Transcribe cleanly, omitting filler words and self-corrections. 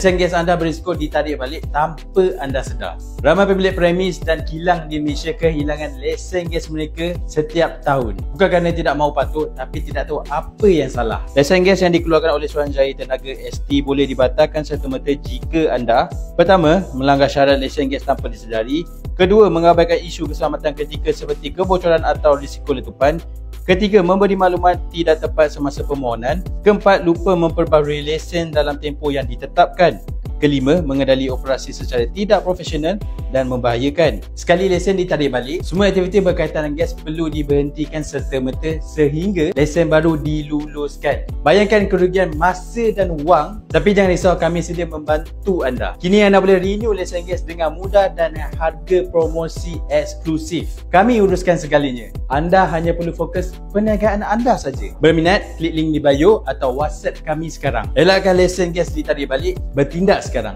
lesen gas anda berisiko ditarik balik tanpa anda sedar. Ramai pemilik premis dan kilang di Malaysia kehilangan lesen gas mereka setiap tahun. Bukan kerana tidak mahu patuh, tapi tidak tahu apa yang salah. Lesen gas yang dikeluarkan oleh Suruhanjaya Tenaga ST boleh dibatalkan serta-merta jika anda: pertama, melanggar syarat lesen gas tanpa disedari; kedua, mengabaikan isu keselamatan ketika seperti kebocoran atau risiko letupan; ketiga, memberi maklumat tidak tepat semasa permohonan; keempat, lupa memperbaharui lesen dalam tempoh yang ditetapkan; kelima, mengendali operasi secara tidak profesional dan membahayakan. Sekali lesen ditarik balik, semua aktiviti berkaitan dengan gas perlu diberhentikan serta-merta sehingga lesen baru diluluskan. Bayangkan kerugian masa dan wang, tapi jangan risau, kami sedia membantu anda. Kini anda boleh renew lesen gas dengan mudah dan harga promosi eksklusif. Kami uruskan segalanya. Anda hanya perlu fokus perniagaan anda saja. Berminat? Klik link di bio atau WhatsApp kami sekarang. Elakkan lesen gas ditarik balik, bertindak sekarang.